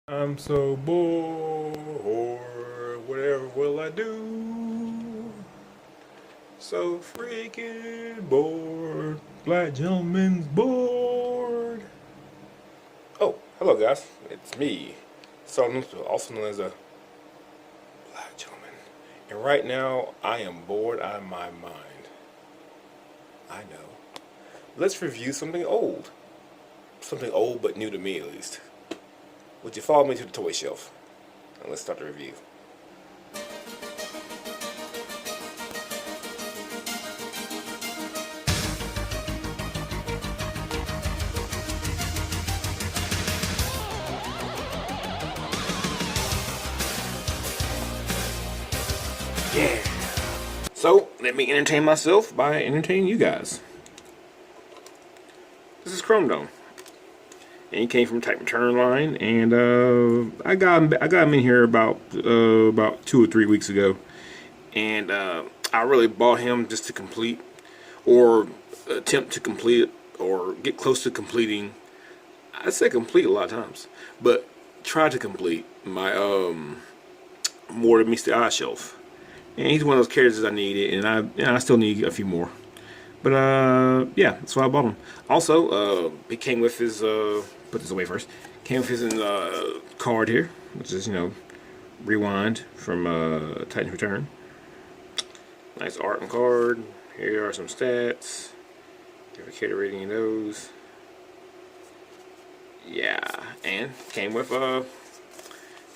I'm so bored. Whatever will I do? So freaking bored. Black gentleman's bored. Oh, hello guys. It's me, also known as a black gentleman. And right now, I am bored out of my mind. I know. Let's review something old. Something old but new to me at least. Would you follow me to the toy shelf? And let's start the review. Yeah. So, let me entertain myself by entertaining you guys. This is Chrome Dome. And he came from Titan Turner line, and I got him in here about 2 or 3 weeks ago, and I really bought him just to complete, or attempt to complete, or get close to completing. I say complete a lot of times, but try to complete my More Than Meets the Eye shelf, and he's one of those characters I needed, and I still need a few more. But yeah, that's why I bought him. Also, he came with his put this away first. Came with his card here, which is Rewind from Titan's Return. Nice art and card. Here are some stats. If you care to read any of those. Yeah, and came with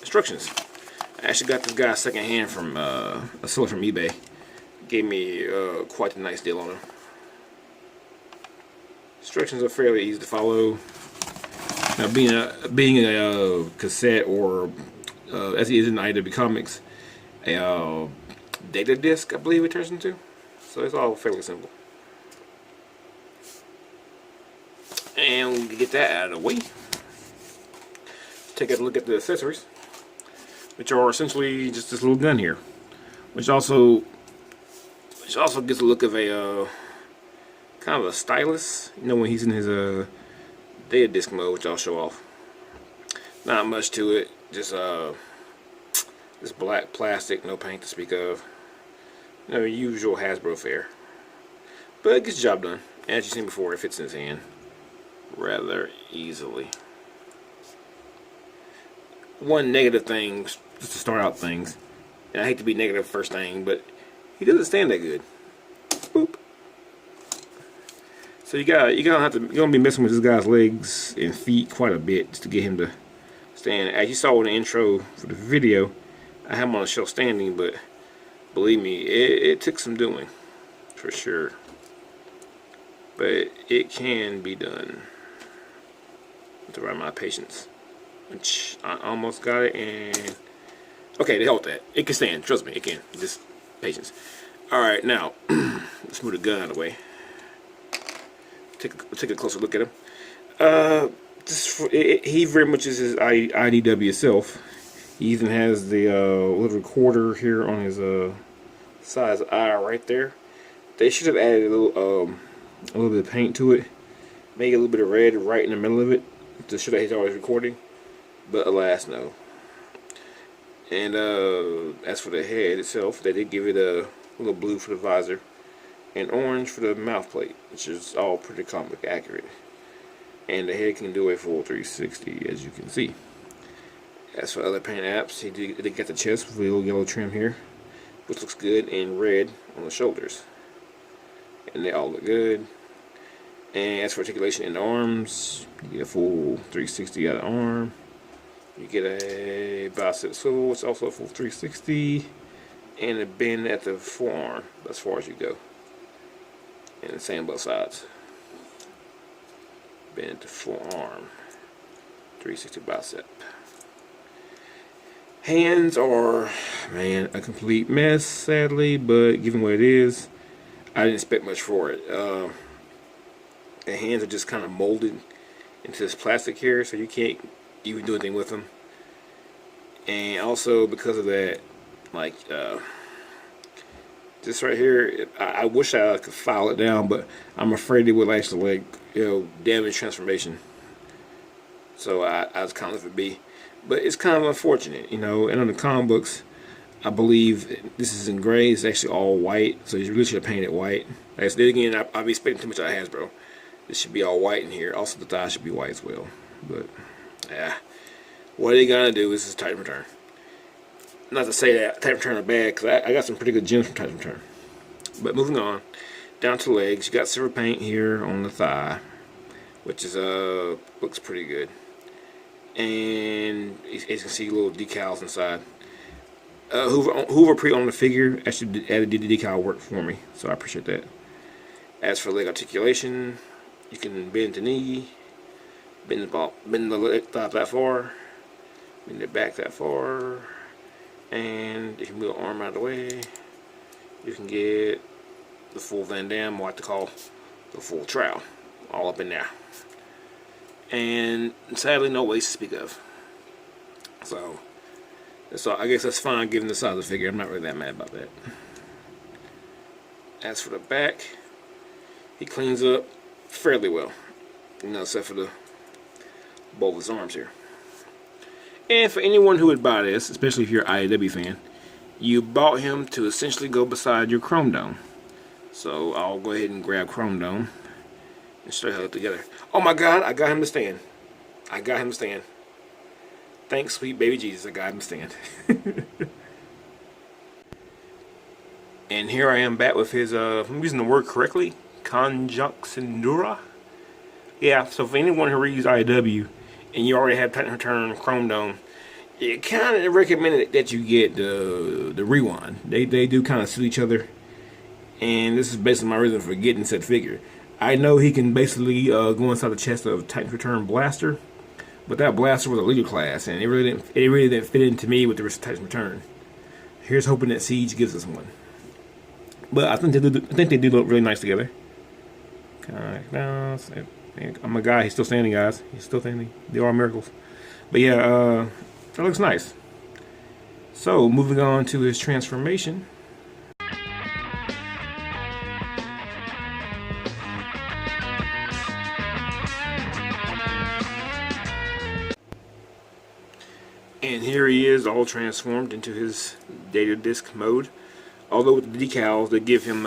instructions. I actually got this guy secondhand from a seller from eBay. Gave me quite a nice deal on him. Instructions are fairly easy to follow. Now, being a cassette, or as he is in IW Comics, a data disc, I believe it turns into. So it's all fairly simple. And we get that out of the way. Take a look at the accessories, which are essentially just this little gun here, which also gets a look of a kind of a stylus, when he's in his data disc mode, which I'll show off. Not much to it, just this black plastic, no paint to speak of. Usual Hasbro fare, but it gets the job done. As you've seen before, it fits in his hand rather easily. One negative thing, just to start out things, and I hate to be negative first thing, but he doesn't stand that good. Boop. So you're gonna be messing with this guy's legs and feet quite a bit just to get him to stand. As you saw in the intro for the video, I have him on the shelf standing, but believe me, it took some doing, for sure. But it can be done with the right amount of patience. Which I almost got it, and okay, they hold that. It can stand. Trust me, it can. Just patience. All right, now let's move the gun out of the way. Take a closer look at him. He very much is his IDW itself. He even has the little recorder here on his size eye right there. They should have added a little bit of paint to it, make a little bit of red right in the middle of it to show that he's always recording. But alas, no. And as for the head itself, they did give it a little blue for the visor and orange for the mouth plate, which is all pretty comic accurate. And the head can do a full 360, as you can see. As for other paint apps, he did get the chest with a little yellow trim here, which looks good, and red on the shoulders. And they all look good. And as for articulation in the arms, you get a full 360 out of the arm. You get a bicep swivel, which is also a full 360, and a bend at the forearm, as far as you go. And the same both sides. Bend at the forearm, 360 bicep. Hands are, man, a complete mess, sadly, but given what it is, I didn't expect much for it. The hands are just kind of molded into this plastic here, so you can't even do anything with them. And also because of that, like this right here, I wish I could file it down, but I'm afraid it would actually damage transformation. So I was kind of let it be. But it's kind of unfortunate, you know. And on the comic books, I believe this is in gray. It's actually all white, so you really should have painted it white. Like I said again, I'll be spending too much on Hasbro. This should be all white in here. Also, the thigh should be white as well. But yeah, what they gonna do is Titan Return. Not to say that Titan Return are bad, because I got some pretty good gems from Titan Return. But moving on, down to the legs, you got silver paint here on the thigh, which is looks pretty good. And as you can see, little decals inside. Whoever pre-owned the figure actually did the decal work for me, so I appreciate that. As for leg articulation, you can bend the knee, bend the leg that far, bend it back that far, and if you move the arm out of the way, you can get the full Van Damme, what I like to call the full trowel, all up in there. And sadly, no waist to speak of. So I guess that's fine given the size of the figure. I'm not really that mad about that. As for the back, he cleans up fairly well, you know, except for both his arms here. And for anyone who would buy this, especially if you're an IDW fan, you bought him to essentially go beside your Chrome Dome. So I'll go ahead and grab Chrome Dome and show you how to together. Oh my God, I got him to stand. I got him to stand. Thanks, sweet baby Jesus, I got him to stand. And here I am back with his, if I'm using the word correctly, Conjunctindura. Yeah, so for anyone who reads IW and you already have Titan Return Chrome Dome, it kind of recommended that you get the Rewind. They do kind of suit each other. And this is basically my reason for getting said figure. I know he can basically go inside the chest of Titan Return Blaster, but that Blaster was a leader class, and it really didn't fit into me with the rest of Titan Return. Here's hoping that Siege gives us one. But I think they do look really nice together. I'm a guy. He's still standing, guys. He's still standing. They are miracles. But yeah, that looks nice. So moving on to his transformation. And here he is, all transformed into his data disc mode. Although with the decals, they give him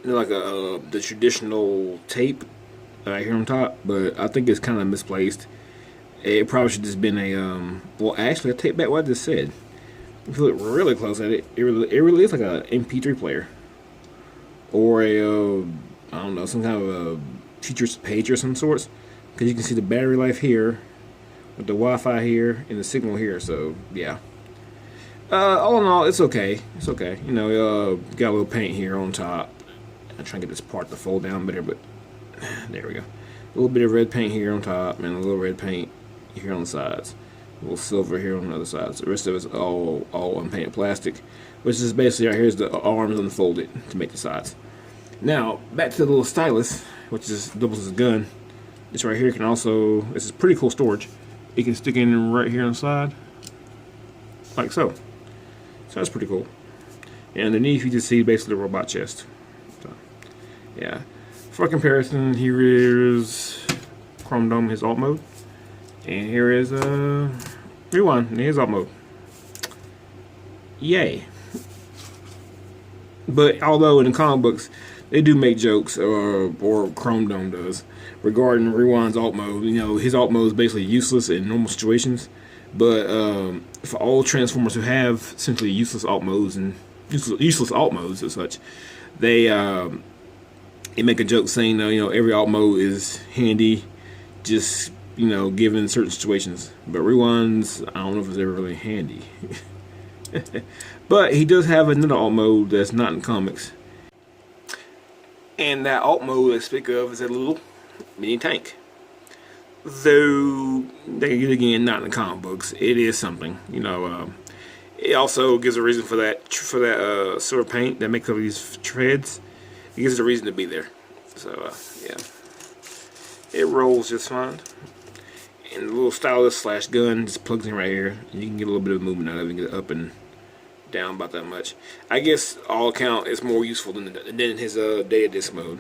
you know, like the traditional tape right here on top, but I think it's kind of misplaced. It probably should just been a well, actually, I take back what I just said. If you look really close at it, it really is like a MP3 player, or a I don't know, some kind of a features page or some sorts, because you can see the battery life here, with the Wi-Fi here, and the signal here. So yeah. All in all, it's okay. It's okay. You know, got a little paint here on top. I'm trying to get this part to fold down better, but there we go. A little bit of red paint here on top, and a little red paint here on the sides. A little silver here on the other sides. The rest of it's all unpainted plastic, which is basically right here's the arms unfolded to make the sides. Now back to the little stylus, which is doubles as a gun. This right here can also, this is pretty cool storage. It can stick in right here on the side, like so. So that's pretty cool. And underneath you just see basically the robot chest. So, yeah. For comparison, here is Chrome Dome, his alt mode. And here is Rewind, and his alt mode. Yay. But although in the comic books, they do make jokes, or Chrome Dome does, regarding Rewind's alt mode. You know, his alt mode is basically useless in normal situations. But for all Transformers who have essentially useless alt modes and useless alt modes as such, they make a joke saying, you know, every alt mode is handy, just, you know, given certain situations. But Rewind's, I don't know if it's ever really handy. But he does have another alt mode that's not in comics. And that alt mode I speak of is that little mini tank. Though, again, not in the comic books, it is something. You know, it also gives a reason for that silver paint that makes up these treads. It gives it a reason to be there. So, yeah. It rolls just fine. And the little stylus slash gun just plugs in right here. And you can get a little bit of movement out of it and get it up and down about that much. I guess, all account, it's more useful than his data disc mode.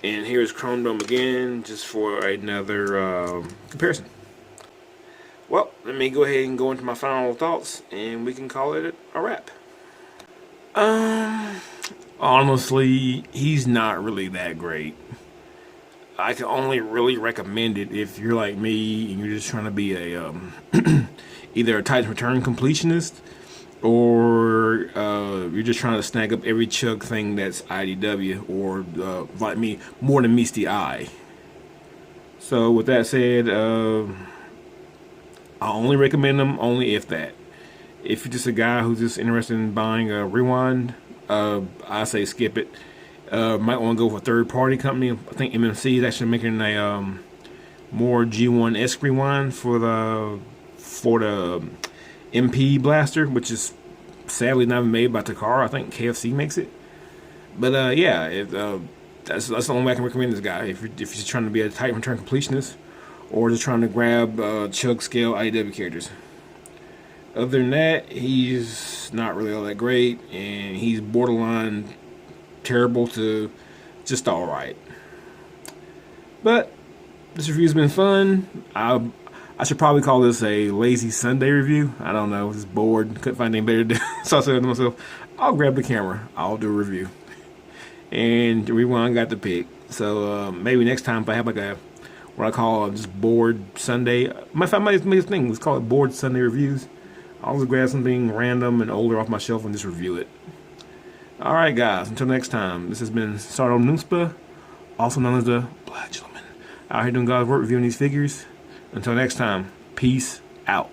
And here's Chrome Dome again, just for another comparison. Well, let me go ahead and go into my final thoughts, and we can call it a wrap. Honestly, he's not really that great. I can only really recommend it if you're like me and you're just trying to be a either a Titan Return completionist, or you're just trying to snag up every chug thing that's IDW, or like me, more than meets the eye. So with that said, I only recommend them only if that. If you're just a guy who's just interested in buying a Rewind, I say skip it. Might want to go for a third party company. I think MMC is actually making a more G1-esque Rewind for the MP Blaster, which is sadly not made by Takara. I think KFC makes it. But yeah, that's the only way I can recommend this guy. If you're just trying to be a Titan Return completionist, or just trying to grab chug scale IDW characters. Other than that, he's not really all that great, and he's borderline terrible to just alright. But this review's been fun. I should probably call this a lazy Sunday review. I don't know, just bored, couldn't find anything better to do. So I said to myself, I'll grab the camera, I'll do a review. And Rewind got the pick. So maybe next time if I have like a what I call just bored Sunday. I might make a thing. Let's call it bored Sunday reviews. I'll just grab something random and older off my shelf and just review it. Alright guys, until next time, this has been Sardo Noomspa, also known as the Black Gentleman, out here doing God's work reviewing these figures. Until next time, peace out.